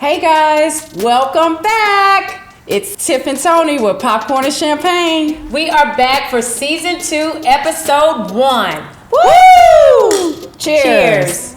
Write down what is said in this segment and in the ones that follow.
Hey guys, welcome back. It's Tiff and Toni with Popcorn and Champagne. We are back for season 2, episode 1. Woo! Cheers.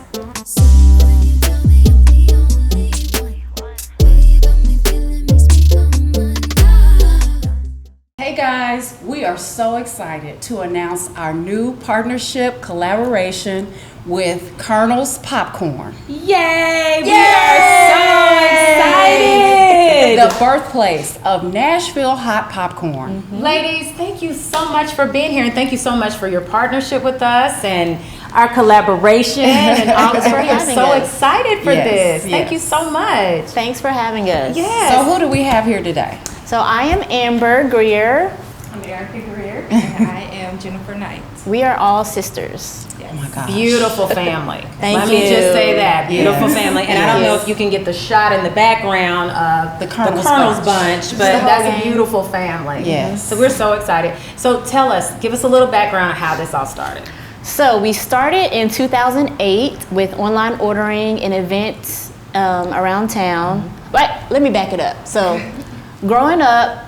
Hey guys, we are so excited to announce our new partnership collaboration with Colonel's Popcorn. Yay! We are so excited! The birthplace of Nashville hot popcorn. Mm-hmm. Ladies, thank you so much for being here, and thank you so much for your partnership with us and our collaboration and all this. We're so excited for this. Thank you so much. Thanks for having us. Yes. So who do we have here today? So I am Amber Greer. I'm Erica Greer, and I am Jennifer Knight. We are all sisters. Oh my gosh. Beautiful family. Thank Let you. me just say that. Beautiful family. And I don't know Yes. if you can get the shot in the background of The Colonel's bunch, but that's a beautiful family. Yes. So we're so excited. So tell us, give us a little background on how this all started. So we started in 2008 with online ordering and events around town. But let me back it up. So growing up,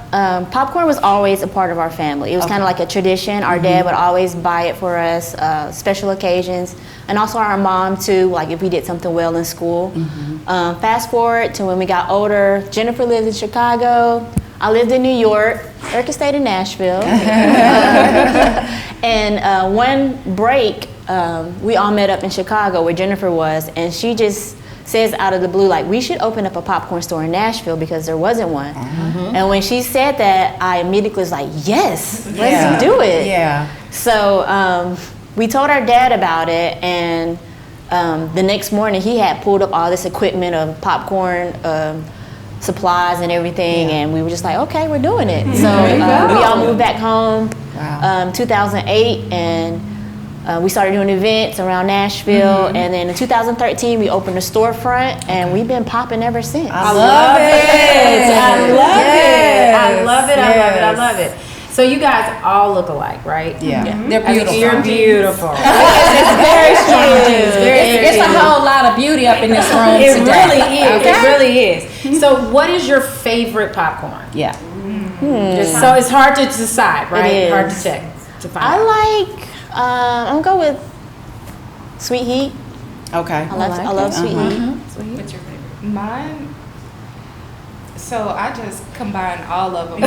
popcorn was always a part of our family. It was kind of like a tradition. Our dad would always buy it for us, special occasions, and also our mom too, like if we did something well in school. Fast forward to when we got older, Jennifer lived in Chicago. I lived in New York. Erica stayed in Nashville. And one break, we all met up in Chicago where Jennifer was, and she just says out of the blue, like, we should open up a popcorn store in Nashville because there wasn't one. And when she said that, I immediately was like, yes, let's do it. Yeah. So we told our dad about it, and the next morning he had pulled up all this equipment of popcorn supplies and everything, and we were just like, okay, we're doing it. So we all moved back home 2008, and we started doing events around Nashville, and then in 2013 we opened a storefront, and we've been popping ever since. I love it. I love it. So you guys all look alike, right? Yeah. They're beautiful. You're beautiful. It's very strong. It's a whole lot of beauty up in this room It today. really is. Okay? It really is. So what is your favorite popcorn? Yeah. So it's hard to decide, right? It is. Hard to check to find I out. like, I'm gonna go with Sweet Heat. Okay. I love Sweet Heat. What's your favorite? Mine. So I just combine all of them. I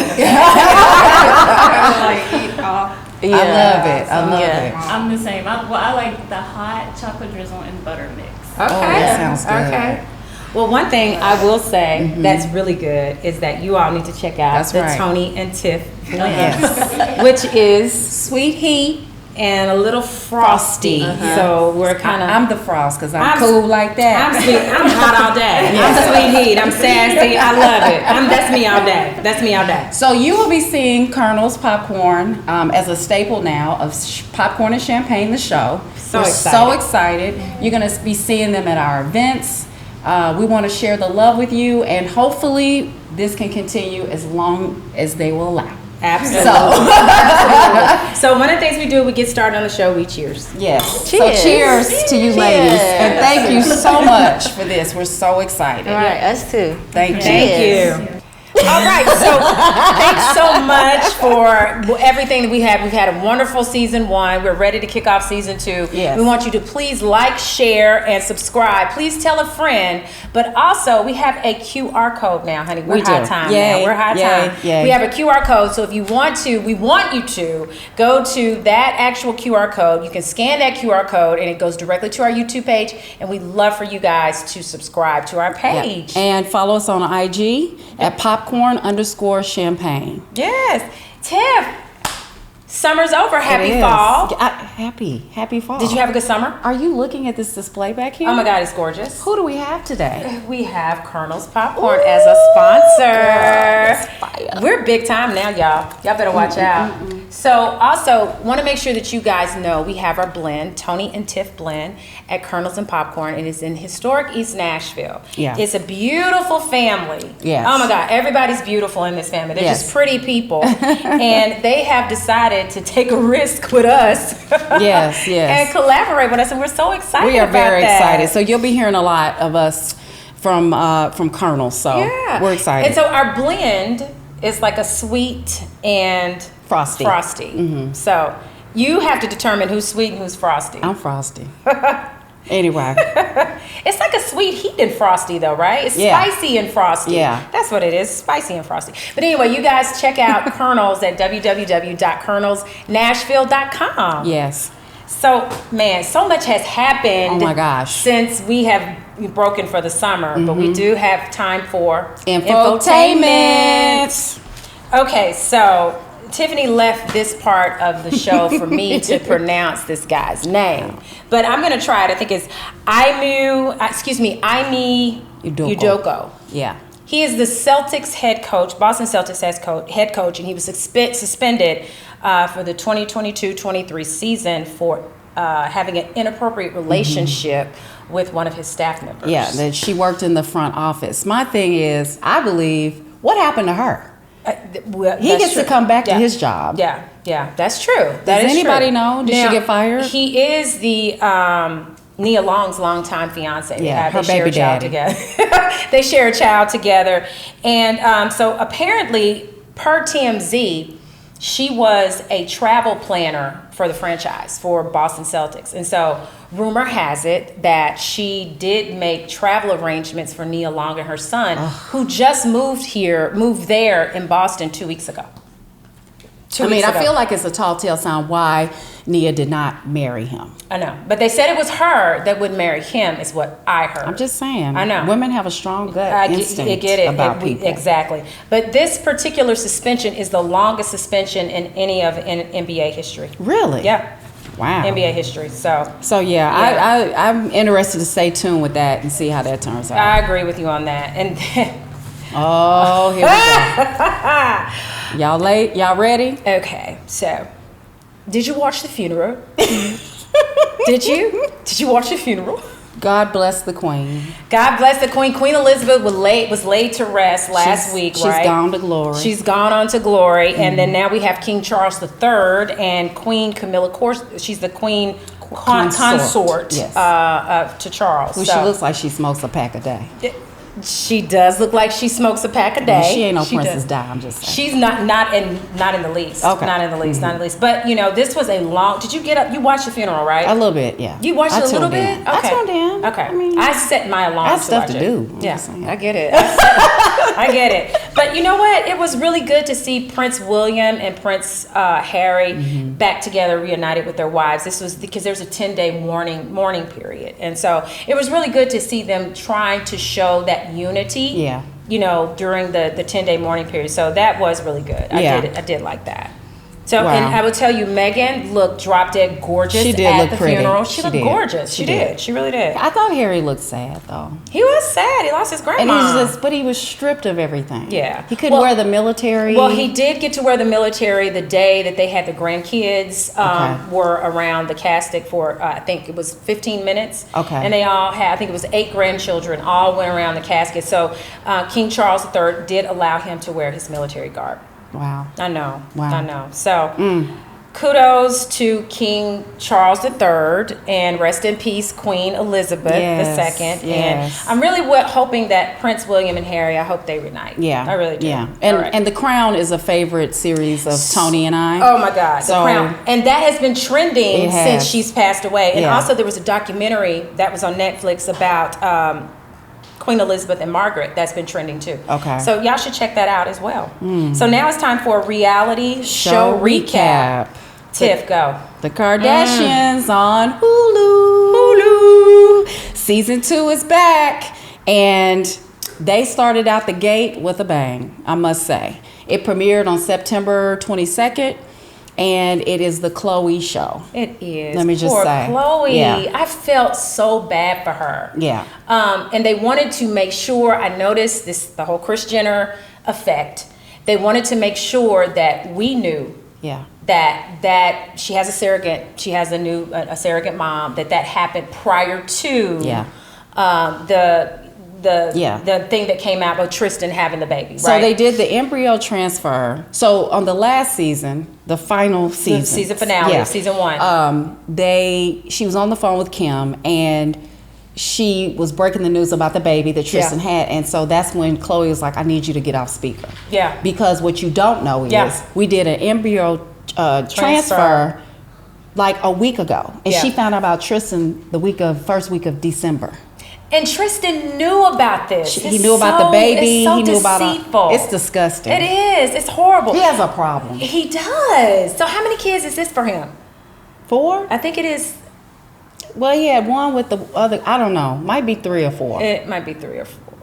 like eat all. Yeah. I love it. I love it. I'm the same. I like the hot chocolate drizzle and butter mix. Okay. that sounds good. Okay. Well, one thing I will say that's really good is that you all need to check out That's the right. Toni and Tiff blend, Yes. which is sweet heat and a little frosty. So we're kind of. I'm the frost because I'm I'm- cool like that. I'm sweet. I'm hot all day. I'm sweet heat. I'm sassy. I love it. That's me all day. That's me all day. So you will be seeing Colonel's Popcorn as a staple now of Popcorn and Champagne, the show. So We're excited. so excited. You're going to be seeing them at our events. We want to share the love with you, and hopefully this can continue as long as they will allow. Absolutely. So, So one of the things we do, we get started on the show, we cheers. yes. Cheers. So cheers to you ladies. And thank you so much for this. We're so excited. All right, us too. Thank you. Thank you. All right, so thanks so much for everything that we had. We've had a wonderful season 1. We're ready to kick off season 2. Yes. We want you to please like, share, and subscribe. Please tell a friend. But also, we have a QR code now, honey. We're We high do. time Yay. now. We're high Yay. time. Yay. We have a QR code, so if you want to, we want you to go to that actual QR code. You can scan that QR code, and it goes directly to our YouTube page. And we'd love for you guys to subscribe to our page. And follow us on IG at popcorn_champagne. Yes. Tiff, summer's over. Happy It is. fall. Happy fall. Did you have a good summer? Are you looking at this display back here? Oh my God, it's gorgeous. Who do we have today? We have Colonel's Popcorn as a sponsor. We're big time now, y'all. Y'all better watch out. So also, want to make sure that you guys know we have our blend, Toni and Tiff blend, at Colonel's and Popcorn. It is in historic East Nashville. Yeah. It's a beautiful family. Yes. Oh my God, everybody's beautiful in this family. They're Yes. just pretty people. And they have decided to take a risk with us. Yes. And collaborate with us, and we're so excited We are about very that. excited. So you'll be hearing a lot of us from Colonel. So Yeah. we're excited. And so our blend is like a sweet and Frosty. So you have to determine who's sweet and who's frosty. I'm Frosty. Anyway. It's like a sweet heat and frosty though, right? It's Yeah. spicy and frosty. Yeah. That's what it is, spicy and frosty. But anyway, you guys check out Colonels at www.colonelsnashville.com. Yes. So, man, so much has happened. Oh my gosh. Since we have broken for the summer, but we do have time for Infotainment. Okay, so Tiffany left this part of the show for me to pronounce this guy's name, but I'm gonna try it. I think it's Ime Udoka. Yeah. He is the Celtics head coach, Boston Celtics head coach, and he was suspended for the 2022-23 season for having an inappropriate relationship with one of his staff members. Yeah, that she worked in the front office. My thing is, I believe, what happened to her? He gets to come back to his job. Yeah, that's true. Does anybody know? Did she get fired? He is the Nia Long's longtime fiance. Yeah, her they share baby a child daddy. together. They share a child together, and so apparently, per TMZ, she was a travel planner for the franchise for Boston Celtics, and so rumor has it that she did make travel arrangements for Nia Long and her son, who just moved there in Boston 2 weeks ago. I feel like it's a tall tale sign why Nia did not marry him. I know, but they said it was her that would marry him, is what I heard. I'm just saying. I know. Women have a strong gut instinct about people. Exactly. But this particular suspension is the longest suspension in any of NBA history. Really? Yeah. Wow. NBA history. So I'm interested to stay tuned with that and see how that turns out. I agree with you on that. And oh, here we go. Y'all late? Y'all ready? Okay, so did you watch the funeral? Did you watch the funeral? God bless the Queen. God bless the Queen. Queen Elizabeth was laid to rest last week, right? She's gone to glory. She's gone on to glory. And then now we have King Charles III and Queen Camilla. Of course, she's the Queen consort yes. To Charles. Well, she looks like she smokes a pack a day. She does look like she smokes a pack a day. She ain't no Princess Di, I'm just saying. She's not in the least. Okay. Not in the least, not in the least. But, this was a long... Did you get up? You watched the funeral, right? A little bit, yeah. You watched it a little bit? Okay. I tuned in. Okay. I set my alarm I have stuff watch to it. do. Yeah, I get it. I get it. But you know what? It was really good to see Prince William and Prince Harry back together, reunited with their wives. This was because there's a 10-day mourning period. And so it was really good to see them trying to show that unity. Yeah. During the 10-day mourning period. So that was really good. I did like that. So, Wow. and I will tell you, Meghan looked drop dead gorgeous She did at look the pretty. funeral. She looked did. gorgeous. She did. She really did. I thought Harry looked sad though. He was sad. He lost his grandma. And he was stripped of everything. Yeah. He couldn't wear the military. Well, he did get to wear the military the day that they had the grandkids were around the casket for, I think it was 15 minutes. Okay. And they all had, I think it was 8 grandchildren, all went around the casket. So King Charles III did allow him to wear his military garb. Wow. I know. Wow. I know. So kudos to King Charles III and rest in peace Queen Elizabeth II. Yes. And I'm really hoping that Prince William and Harry, I hope they reunite. Yeah. I really do. Yeah. All right. And The Crown is a favorite series of Toni and I. Oh my God, The So- Crown. And that has been trending It has. since she's passed away. And Yeah. also there was a documentary that was on Netflix about Queen Elizabeth and Margaret that's been trending too. Okay. So y'all should check that out as well. So now it's time for a reality show recap. Tiff, go. The Kardashians on Hulu. Season 2 is back. And they started out the gate with a bang, I must say. It premiered on September 22nd. And it is the Chloe show. It is. Let me just Poor say. Chloe. Yeah. I felt so bad for her. Yeah. And they wanted to make sure, I noticed the whole Kris Jenner effect. They wanted to make sure that we knew Yeah. that she has a surrogate, she has a surrogate mom, that happened prior to the thing that came out with Tristan having the baby, right? So they did the embryo transfer. So on the last season, the final season, season finale, season 1. she was on the phone with Kim, and she was breaking the news about the baby that Tristan had, and so that's when Chloe was like, I need you to get off speaker. Yeah. Because what you don't know is Yeah. we did an embryo transfer like a week ago, and she found out about Tristan the first week of December. And Tristan knew about this. He knew about the baby. It's so he knew deceitful. about it's disgusting. It is. It's horrible. He has a problem. He does. So how many kids is this for him? 4? I think it is. Well, he had one with the other. I don't know. Might be 3 or 4. It might be 3 or 4.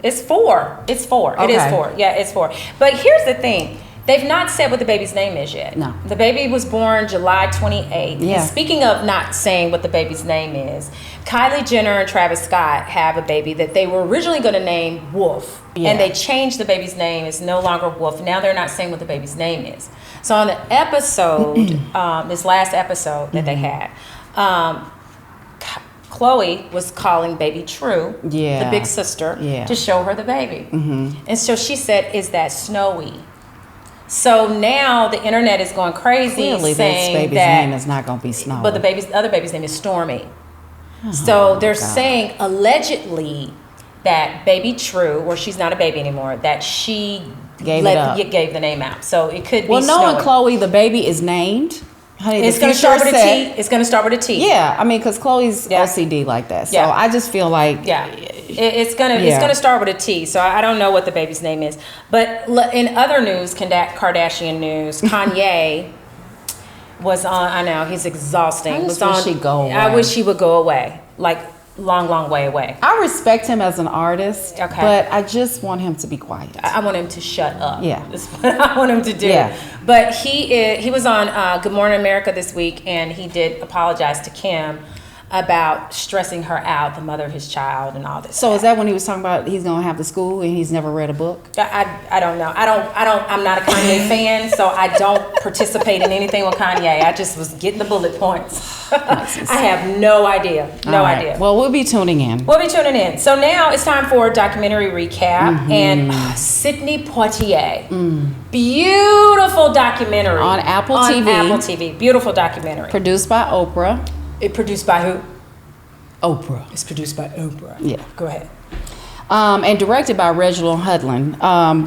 It's 4. It's 4. It is Okay. 4. Yeah, it's 4. But here's the thing. They've not said what the baby's name is yet. No. The baby was born July 28th. Yeah. And speaking of not saying what the baby's name is, Kylie Jenner and Travis Scott have a baby that they were originally going to name Wolf. Yeah. And they changed the baby's name. It's no longer Wolf. Now they're not saying what the baby's name is. So on the episode, this last episode that they had, Chloe was calling baby True, the big sister, to show her the baby. And so she said, is that Snowy? So now the internet is going crazy. Clearly, saying this baby's that, name is not going to be Snow. but the other baby's name is Stormy. So they're saying allegedly that baby True, or she's not a baby anymore, that she gave the name out. So it could be knowing Snowy. Chloe, the baby is named. Honey, It's going to start with a T. It's going to start with a T. Yeah, I mean, because Chloe's OCD like that. So I just feel like it's gonna start with a T. So I don't know what the baby's name is. But in other news, Kardashian news, Kanye was on. I know he's exhausting. I just wish he'd go away. I wish he would go away, like long way away. I respect him as an artist, Okay. but I just want him to be quiet. I want him to shut up. Yeah. That's what I want him to do. Yeah. But he was on Good Morning America this week, and he did apologize to Kim about stressing her out, the mother of his child, and all this. So is that when he was talking about he's gonna have the school and he's never read a book? I don't know. I'm not a Kanye fan, so I don't participate in anything with Kanye. I just was getting the bullet points. I have no idea. No All right. idea. Well, we'll be tuning in. We'll be tuning in. So now it's time for a documentary recap. And Sidney Poitier. Beautiful documentary. On Apple On TV. Apple TV. Beautiful documentary. Produced by Oprah. It produced by who? Oprah. It's produced by Oprah. Yeah. Go ahead. And directed by Reginald Hudlin.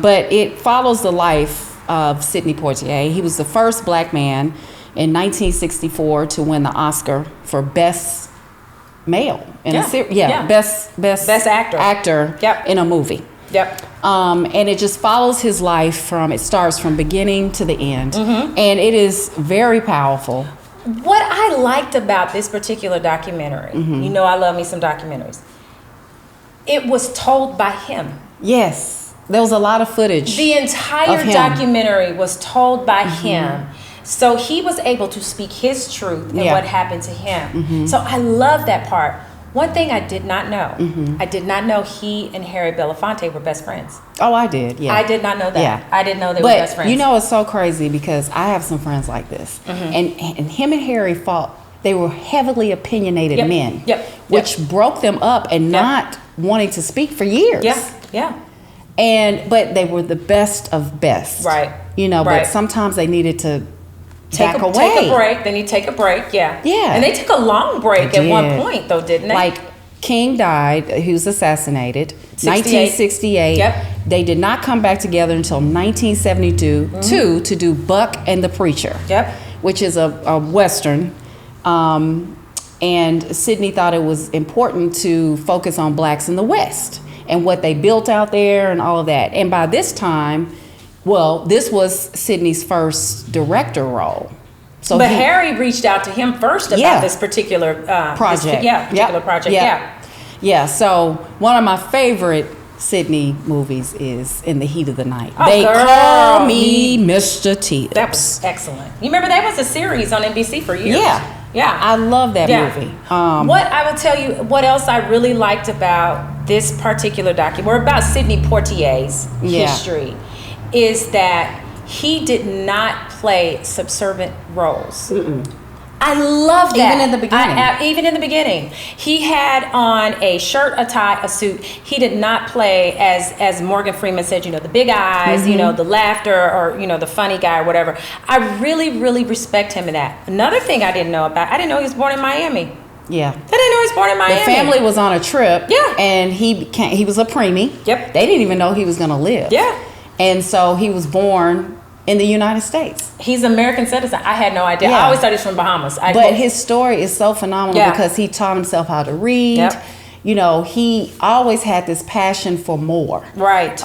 But it follows the life of Sidney Poitier. He was the first black man in 1964 to win the Oscar for Best Male in a series. Best actor in a movie. Yep. And it just follows his life it starts from beginning to the end. And it is very powerful. What I liked about this particular documentary, you know I love me some documentaries, it was told by him. Yes. There was a lot of footage. The entire of him. documentary was told by him. So he was able to speak his truth and what happened to him. So I love that part. One thing I did not know, I did not know he and Harry Belafonte were best friends. Oh, I did, yeah. I did not know that. Yeah. I didn't know they were best friends. You know, it's so crazy because I have some friends like this. And him and Harry fought. They were heavily opinionated men, which broke them up and not wanting to speak for years. But they were the best of best. Right. You know, but sometimes they needed to back away. Take a break. Then you take a break, Yeah. And they took a long break at one point, though, didn't they? Like, King died. He was assassinated. 1968. 1968. They did not come back together until 1972 to do Buck and the Preacher. Which is a Western. And Sidney thought it was important to focus on blacks in the West and what they built out there and all of that. And by this time, this was Sidney's first director role. So but Harry reached out to him first about this particular project. So one of my favorite Sidney movies is In the Heat of the Night. They call me Mr. Tips. That was excellent. You remember that was a series on NBC for years. I love that movie. What I will tell you, what else I really liked about this particular documentary, about Sidney Poitier's history, is that he did not play subservient roles. I love that. Even in the beginning. Even in the beginning. He had on a shirt, a tie, a suit. He did not play, as Morgan Freeman said, the big eyes, the laughter, or, the funny guy or whatever. I really, really respect him in that. Another thing I didn't know he was born in Miami. Yeah. I didn't know he was born in Miami. The family was on a trip. Yeah. And he was a preemie. Yep. They didn't even know he was going to live. Yeah. And so he was born in the United States. He's an American citizen. I had no idea. Yeah. I always thought he was from Bahamas. But his story is so phenomenal Yeah. because he taught himself how to read. Yep. You know, he always had this passion for more. Right.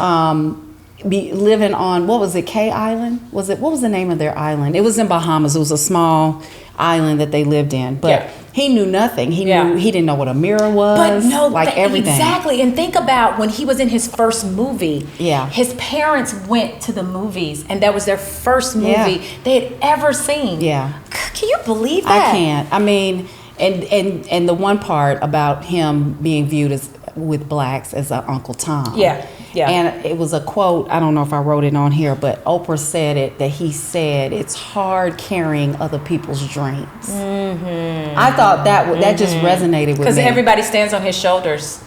Living on, what was it, K Island? What was the name of their island? It was in Bahamas. It was a small island that they lived in. But Yeah. he knew nothing. He didn't know what a mirror was. But no, like everything. Exactly. And think about when he was in his first movie. Yeah. His parents went to the movies, and that was their first movie Yeah. they had ever seen. Yeah. Can you believe that? I can't. I mean, and the one part about him being viewed as with blacks as an Uncle Tom. Yeah. Yeah. And it was a quote, I don't know if I wrote it on here, but Oprah said it, that he said, it's hard carrying other people's dreams. Mm-hmm. I thought that just resonated with me. Because everybody stands on his shoulders.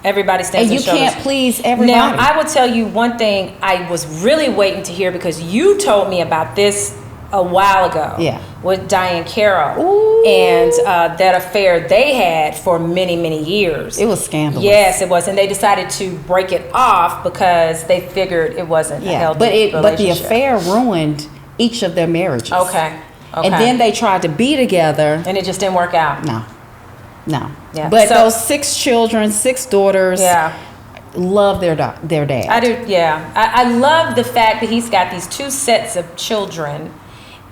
Everybody stands on his shoulders. And you can't please everybody. Now, I will tell you one thing I was really waiting to hear, because you told me about this a while ago. Yeah. With Diane Carroll. Ooh. And that affair they had for many, many years. It was scandalous. Yes, it was. And they decided to break it off because they figured it wasn't a healthy relationship. But the affair ruined each of their marriages. Okay. And then they tried to be together. And it just didn't work out. No. Yeah. But So- those 6 children, 6 daughters, love their dad. I do, yeah. I love the fact that he's got these 2 sets of children,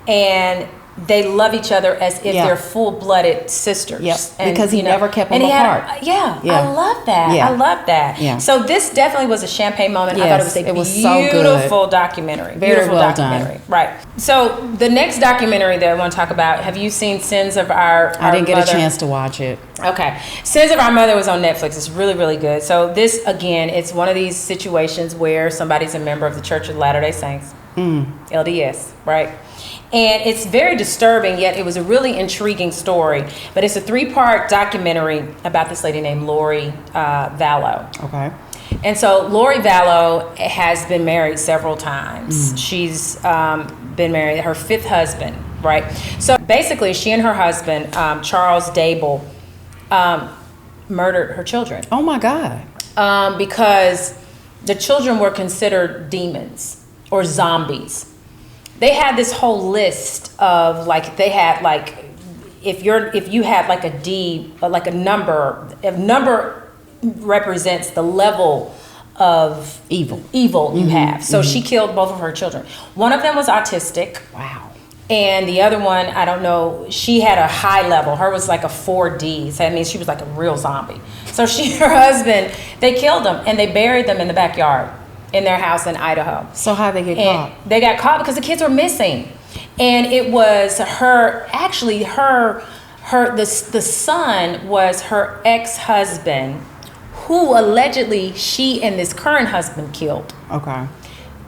and they love each other as if they're full-blooded sisters. Yep. And, Because he never kept them and he had- apart. Yeah, Yeah. I love that. Yeah. I love that. Yeah. So this definitely was a champagne moment. I thought it was Yes, a it was so good. beautiful documentary. Very Beautiful well documentary. done. Right. So the next documentary that I want to talk about, have you seen Sins of Our I didn't get Mother? a chance to watch it. Okay. Sins of Our Mother was on Netflix. It's really, really good. So this, again, it's one of these situations where somebody's a member of the Church of Latter-day Saints, LDS, right? And it's very disturbing, yet it was a really intriguing story. But it's a 3-part documentary about this lady named Lori Vallow. Okay. And so Lori Vallow has been married several times. She's been married, her 5th husband, right? So basically, she and her husband, Charles Dable, murdered her children Oh my God. because the children were considered demons or zombies. They had this whole list of, like, they had, like, if you had like a D, like a number, if number represents the level of evil you have. So she killed both of her children. One of them was autistic. Wow. And the other one, I don't know, she had a high level. Her was like a 4D. So that means she was like a real zombie. So her husband, they killed them and they buried them in the backyard in their house in Idaho. So how'd they get caught? They got caught because the kids were missing. And it was the son was her ex-husband, who allegedly she and this current husband killed. Okay.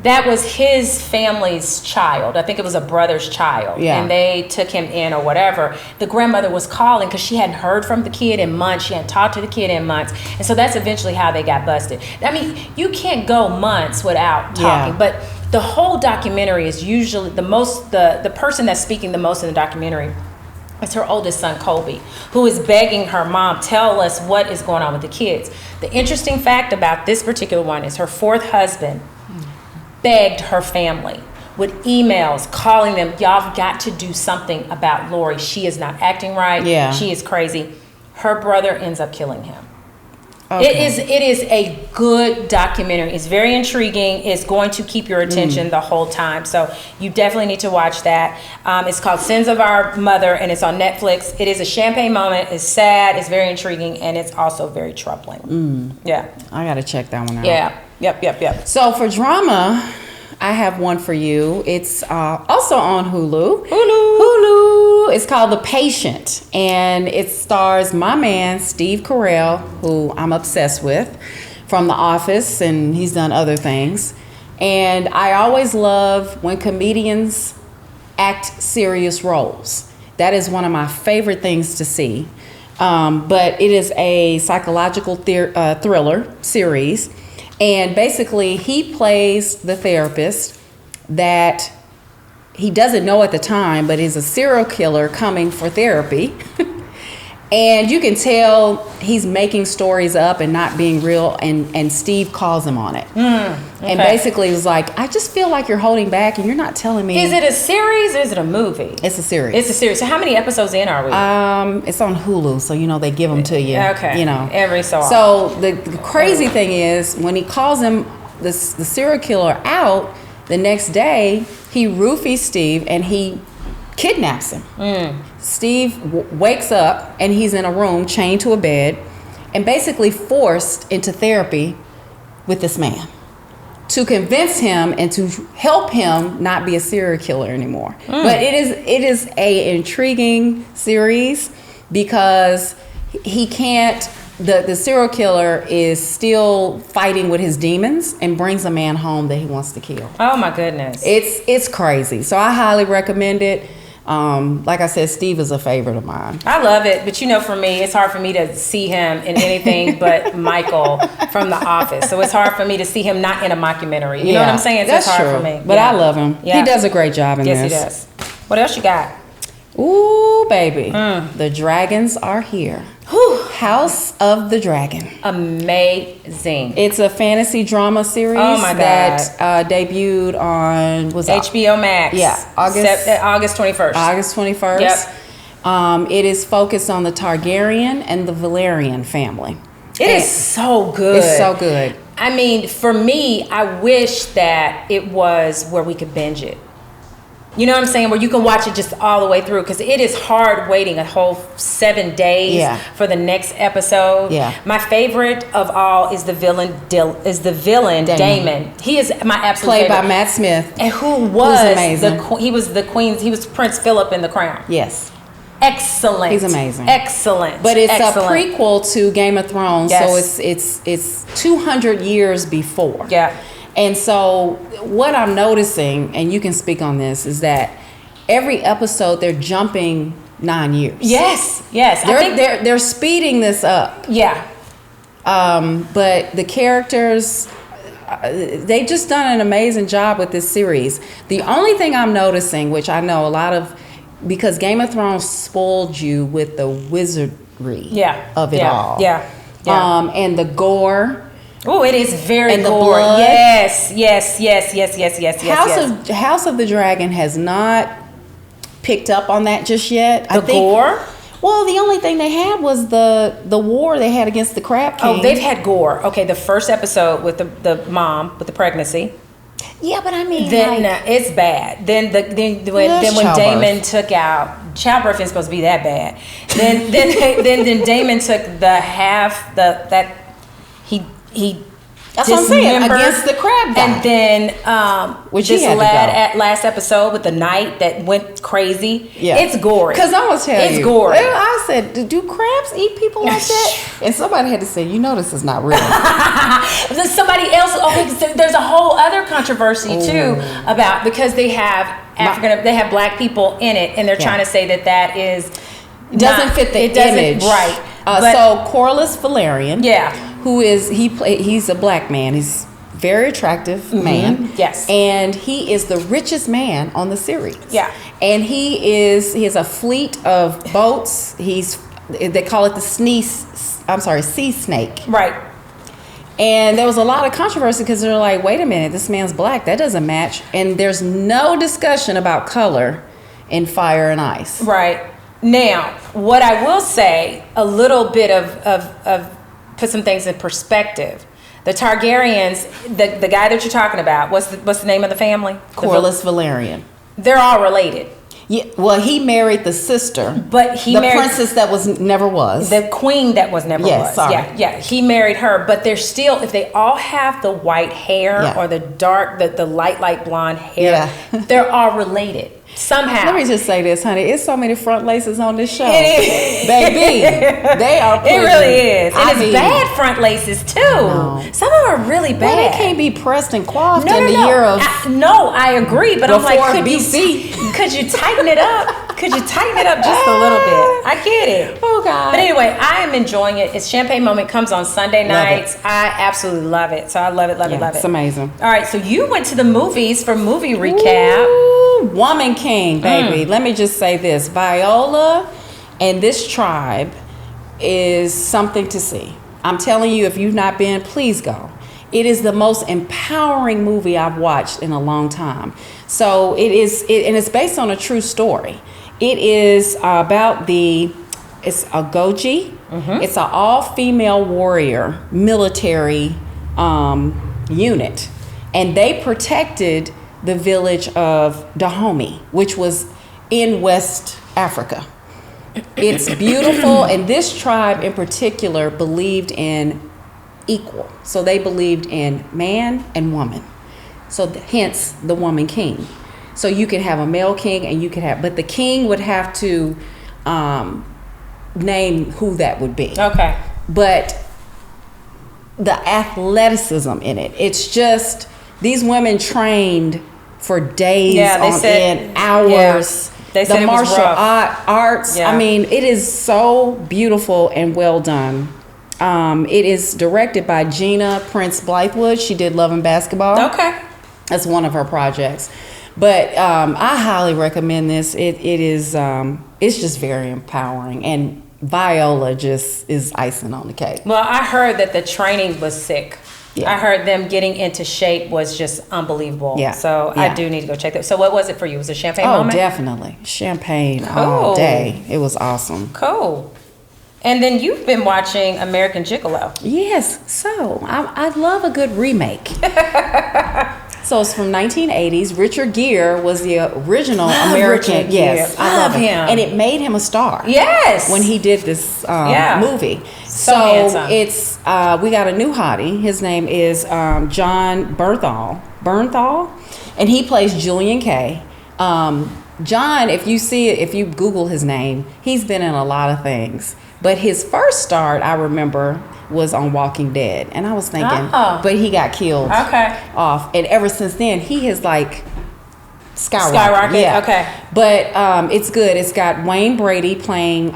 That was his family's child. I think it was a brother's child. Yeah. And they took him in or whatever. The grandmother was calling because she hadn't heard from the kid in months. She hadn't talked to the kid in months. And so that's eventually how they got busted. I mean, you can't go months without talking. Yeah. But the whole documentary is usually the person that's speaking the most in the documentary. It's her oldest son, Colby, who is begging her mom, tell us what is going on with the kids. The interesting fact about this particular one is her 4th husband begged her family with emails, calling them, y'all have got to do something about Lori. She is not acting right. Yeah. She is crazy. Her brother ends up killing him. Okay. It is a good documentary. It's very intriguing. It's going to keep your attention the whole time. So you definitely need to watch that. It's called Sins of Our Mother, and it's on Netflix. It is a champagne moment. It's sad. It's very intriguing, and it's also very troubling. Yeah. I got to check that one out. Yeah. Yep. So for drama, I have one for you. It's also on Hulu. It's called The Patient, and it stars my man Steve Carell, who I'm obsessed with, from The Office, and he's done other things. And I always love when comedians act serious roles. That is one of my favorite things to see. But it is a psychological thriller series. And basically, he plays the therapist that he doesn't know at the time, but is a serial killer coming for therapy. And you can tell he's making stories up and not being real, and Steve calls him on it. And basically was like, I just feel like you're holding back and you're not telling me. Is it a series or is it a movie? It's a series. It's a series. So how many episodes in are we? It's on Hulu, so they give them to you. Okay. Every so often. So the crazy thing is, when he calls him the serial killer out, the next day he roofies Steve and he kidnaps him. Steve wakes up and he's in a room chained to a bed and basically forced into therapy with this man to convince him and to help him not be a serial killer anymore. But it is a intriguing series because he can't. The serial killer is still fighting with his demons and brings a man home that he wants to kill. Oh my goodness. It's crazy. So I highly recommend it. Like I said, Steve is a favorite of mine. I love it, but for me, it's hard for me to see him in anything but Michael from The Office. So it's hard for me to see him not in a mockumentary. You know what I'm saying? So That's it's hard true. for me. But I love him. Yeah. He does a great job in Yes, this. he does. What else you got? Ooh, baby. The dragons are here. House of the Dragon. Amazing. It's a fantasy drama series that debuted on HBO Max. Yeah, August 21st. August 21st. Yep. It is focused on the Targaryen and the Valerian family. It is so good. It's so good. I mean, for me, I wish that it was where we could binge it. You know what I'm saying? Where you can watch it just all the way through, because it is hard waiting a whole 7 days for the next episode. Yeah. My favorite of all is the villain. Damon. He is my absolute played favorite. by Matt Smith, and who was amazing. he was the queen. He was Prince Philip in The Crown. Yes. Excellent. He's amazing. Excellent. But it's Excellent. a prequel to Game of Thrones, Yes. so it's 200 years before. Yeah. And so what I'm noticing, and you can speak on this, is that every episode they're jumping 9 years. Yes. Yes. They're speeding this up. Yeah. But the characters, they just done an amazing job with this series. The only thing I'm noticing, which I know a lot of, because Game of Thrones spoiled you with the wizardry of it all. Yeah. And the gore. Oh, it is very and the gore. blood. Yes. House of the Dragon has not picked up on that just yet. The gore? Well, the only thing they had was the war they had against the Crab King. Oh, they've had gore. Okay, the first episode with the mom with the pregnancy. Yeah, but I mean, then it's bad. Then when Damon took out childbirth isn't supposed to be that bad. Then Damon took he that's what I'm saying, against the crab guy. And then Which this he had at last episode with the knight that went crazy. Yeah. It's gory. Because I'm gonna tell you, it's gory. I said, do crabs eat people like that? And somebody had to say, this is not real. Somebody else. Okay, so there's a whole other controversy too about, because they have they have black people in it, and they're trying to say that is doesn't fit the image, right? So Corlys Valerian, who is he's a black man. He's very attractive man. Yes. And he is the richest man on the series. Yeah. And he has a fleet of boats. They call it the sea snake. Right. And there was a lot of controversy because they're like, wait a minute, this man's black. That doesn't match. And there's no discussion about color in Fire and Ice. Right. Now, what I will say, a little bit of put some things in perspective. The Targaryens, the guy that you're talking about, what's the name of the family? Corlys Valerian. They're all related. Yeah, well, he married the sister, but he married princess that never was, the queen that was never was. Sorry. Yeah. He married her, but they're still, if they all have the white hair or the dark, the light blonde hair, they're all related somehow. Let me just say this, honey. It's so many front laces on this show, baby. They are. It really is, and it's bad front laces too. Some of them are really bad. Well, they can't be pressed and coiffed in the year of. I agree, but I'm like, could you tighten it up? Could you tighten it up just a little bit? I get it. Oh God. But anyway, I am enjoying it. It's Champagne Moment, comes on Sunday nights. I absolutely love it. So I love it. It's amazing. All right, so you went to the movies for movie recap. Ooh, Woman King, baby. Let me just say this: Viola and this tribe is something to see. I'm telling you, if you've not been, please go. It is the most empowering movie I've watched in a long time. So and it's based on a true story. It is about it's a Goji. Mm-hmm. It's an all-female warrior military unit. And they protected the village of Dahomey, which was in West Africa. It's beautiful, and this tribe in particular believed in equal. So they believed in man and woman. So hence the woman king. So you can have a male king, and but the king would have to name who that would be. Okay. But the athleticism in it, it's just these women trained for days end, hours. Yeah. They said the it was martial rough. arts. Yeah. I mean, it is so beautiful and well done. It is directed by Gina Prince Blythewood. She did Love and Basketball. Okay. That's one of her projects. But I highly recommend this. It's just very empowering, and Viola just is icing on the cake. Well, I heard that the training was sick. Yeah. I heard them getting into shape was just unbelievable. Yeah. So Yeah. I do need to go check that. So what was it for you? Was it champagne Oh, moment? definitely. Champagne Cool. all day. It was awesome. Cool. And then you've been watching American Gigolo. Yes. So I love a good remake. So it's from 1980s. Richard Gere was the original American. Richard Yes, Gere. I love Love him. And it made him a star. Yes. When he did this movie. So handsome. It's we got a new hottie. His name is John Bernthal, and he plays Julian Kay. John, if you Google his name, he's been in a lot of things. But his first start, I remember, was on Walking Dead, and I was thinking, but he got killed off, and ever since then he has like skyrocketed. Yeah. Okay. But it's good. It's got Wayne Brady playing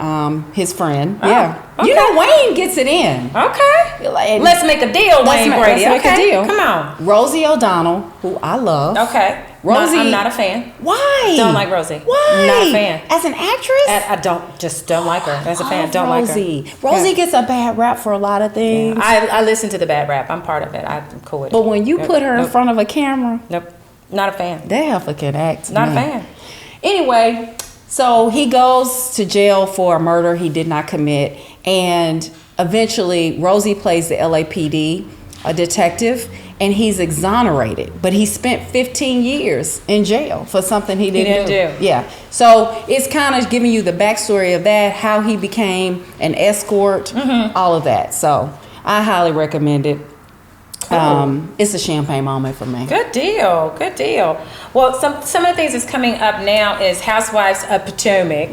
his friend. Oh, Yeah. okay. You know, Wayne gets it in. Okay. And Let's make a deal, Wayne Brady. Let's make a deal. Come on. Rosie O'Donnell, who I love. Okay. Rosie, I'm not a fan. Why? Don't like Rosie. Why? Not a fan. As an actress? I don't like her. As a fan, don't like her. Rosie gets a bad rap for a lot of things. I listen to the bad rap. I'm part of it. I'm cool with it. But when you put her in front of a camera, nope, not a fan. That heifer can act. Not a fan. Anyway, so he goes to jail for a murder he did not commit, and eventually Rosie plays the LAPD, a detective, and he's exonerated. But he spent 15 years in jail for something he didn't do. Yeah. So it's kind of giving you the backstory of that, how he became an escort, all of that. So I highly recommend it. Cool. It's a champagne moment for me. Good deal. Good deal. Well, some of the things that's coming up now is Housewives of Potomac.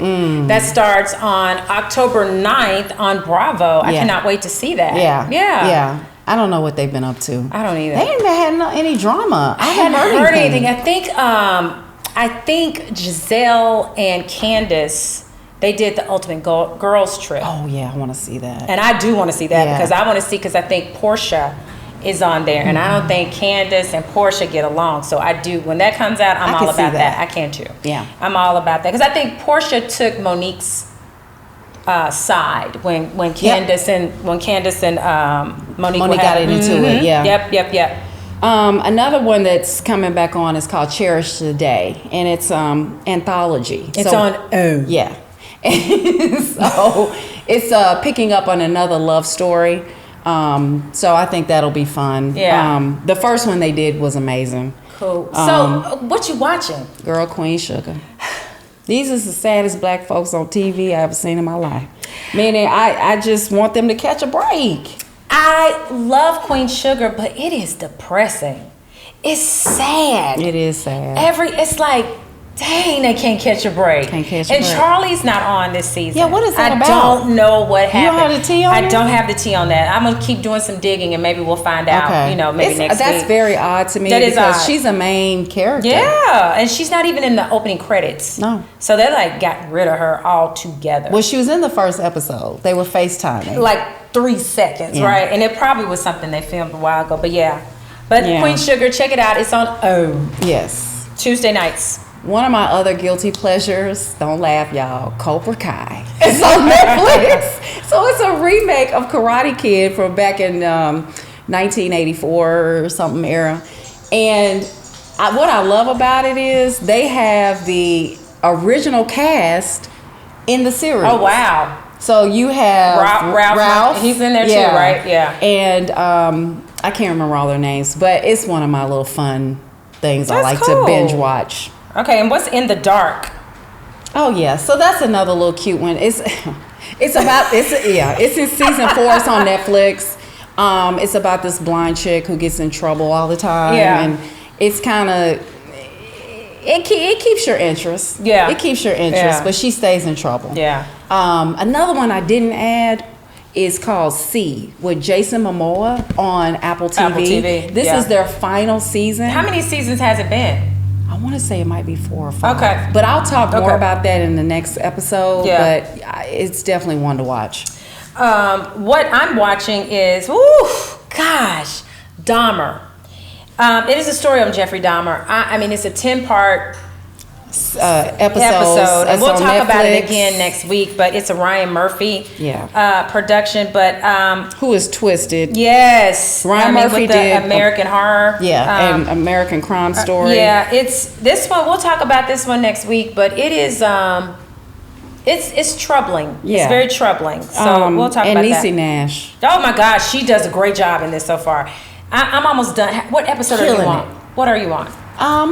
That starts on October 9th on Bravo. I cannot wait to see that. Yeah. I don't know what they've been up to. I don't either. They haven't had any drama. I haven't heard anything. I think Giselle and Candace, they did the Ultimate Girls Trip. Oh yeah, I want to see that. And I do want to see that because I think Portia is on there, and I don't think Candace and Portia get along. So I do. When that comes out, I'm all about that. I can too. Yeah, I'm all about that because I think Portia took Monique's side when Candace and Monique got into it. Yeah. Yep. Another one that's coming back on is called Cherish Today, and it's anthology. It's on OWN. Yeah. So it's picking up on another love story. So I think that'll be fun. Yeah. The first one they did was amazing. Cool. So what you watching? Girl, Queen Sugar. These are the saddest black folks on TV I ever seen in my life. Meaning, I just want them to catch a break. I love Queen Sugar, but it is depressing. It's sad. It is sad. It's like, dang, they can't catch a break. And Charlie's not on this season. Yeah, what is that about? I don't know what happened. You don't have the tea on it? I don't have the tea on that. I'm going to keep doing some digging, and maybe we'll find out, maybe next week. That's very odd to me because she's a main character. Yeah, and she's not even in the opening credits. No. So they got rid of her altogether. Well, she was in the first episode. They were FaceTiming. Like 3 seconds, right? And it probably was something they filmed a while ago, but Queen Sugar, check it out. It's on OWN. Yes. Tuesday nights. One of my other guilty pleasures, don't laugh, y'all, Cobra Kai. It's on Netflix. So it's a remake of Karate Kid from back in 1984 or something era. And what I love about it is they have the original cast in the series. Oh, wow. So you have Ralph. He's in there too, right? Yeah. And I can't remember all their names, but it's one of my little fun things I like to binge watch. Okay, and what's In the Dark? Oh yeah, so that's another little cute one. It's in season 4. It's on Netflix. It's about this blind chick who gets in trouble all the time, and it's kind of it keeps your interest. Yeah, it keeps your interest, but she stays in trouble. Yeah. Another one I didn't add is called C with Jason Momoa on Apple TV. Apple TV. This is their final season. How many seasons has it been? I want to say it might be 4 or 5. Okay. But I'll talk more about that in the next episode. Yeah. But it's definitely one to watch. What I'm watching is, Dahmer. It is a story on Jeffrey Dahmer. I mean, it's a 10-part episode. And we'll talk about it again next week, but it's a Ryan Murphy production. But who is Twisted? Yes. Ryan Murphy with did the American Horror. Yeah, and American Crime Story. Yeah, it's this one. We'll talk about this one next week, but it is it's troubling. Yeah. It's very troubling. So we'll talk about that. And Niecy Nash. Oh my gosh, she does a great job in this so far. I'm almost done. What episode are you on? What are you on?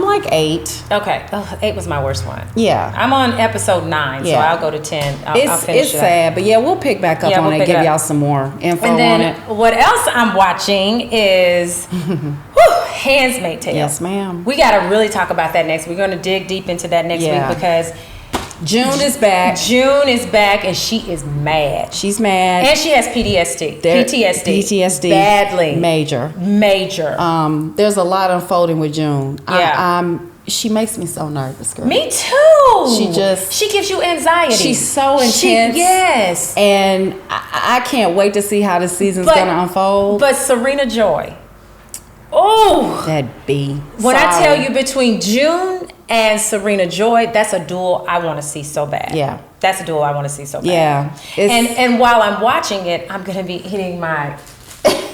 Like 8. Okay. 8 was my worst one. Yeah. I'm on episode 9, so I'll go to 10. I'll finish it's sad, but we'll pick back up on it, give y'all some more info on it. And then what else I'm watching is Handmaid's Tale. Yes, ma'am. We got to really talk about that next week. We're going to dig deep into that next week because June is back. June is back, and she is mad. She's mad. And she has PTSD. Badly. Major. There's a lot unfolding with June. Yeah. She makes me so nervous, girl. Me too. She gives you anxiety. She's so intense. Yes. And I can't wait to see how the season's going to unfold. But Serena Joy. Oh. That B. When I tell you between June and Serena Joy, that's a duel I want to see so bad. Yeah. That's a duel I want to see so bad. Yeah. And while I'm watching it, I'm going to be hitting my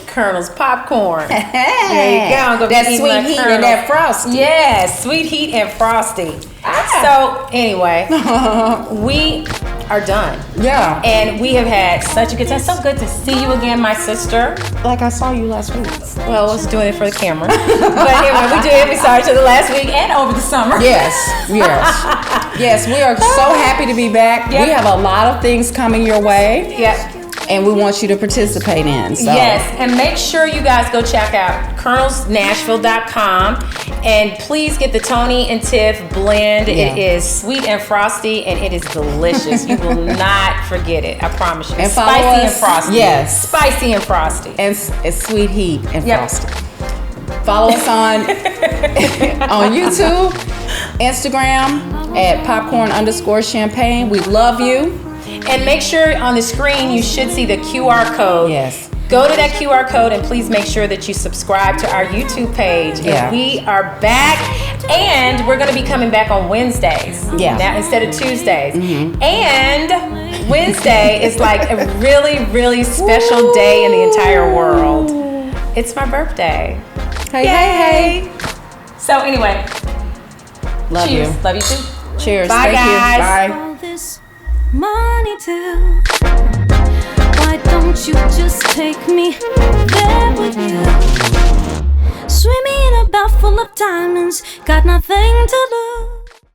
Colonel's popcorn. There you go. I'm gonna that sweet heat and that frosty. Yeah, sweet heat and frosty. So anyway, we are done. Yeah. And we have had such a good time. So good to see you again, my sister. Like I saw you last week. Well, I was doing it for the camera. But anyway, we do it. We saw each other last week and over the summer. Yes. Yes, we are so happy to be back. Yep. We have a lot of things coming your way. Yep. And we want you to participate in. So. Yes, and make sure you guys go check out colonelsnashville.com and please get the Toni and Tiff blend. Yeah. It is sweet and frosty and it is delicious. You will not forget it. I promise you. And spicy and frosty. Yes. Spicy and frosty. And it's sweet heat and frosty. Follow us on YouTube, Instagram at popcorn_champagne. We love you. And make sure on the screen you should see the QR code. Yes. Go to that QR code and please make sure that you subscribe to our YouTube page. Yeah. And we are back, and we're going to be coming back on Wednesdays. Yeah. Now instead of Tuesdays. Mm-hmm. And Wednesday is like a really, really special day in the entire world. It's my birthday. Hey. So anyway, love cheers. you. Love you too. Cheers. Bye, Thank guys. You. Bye. Money too. Why don't you just take me there with you? Swimming in a bath full of diamonds, got nothing to lose.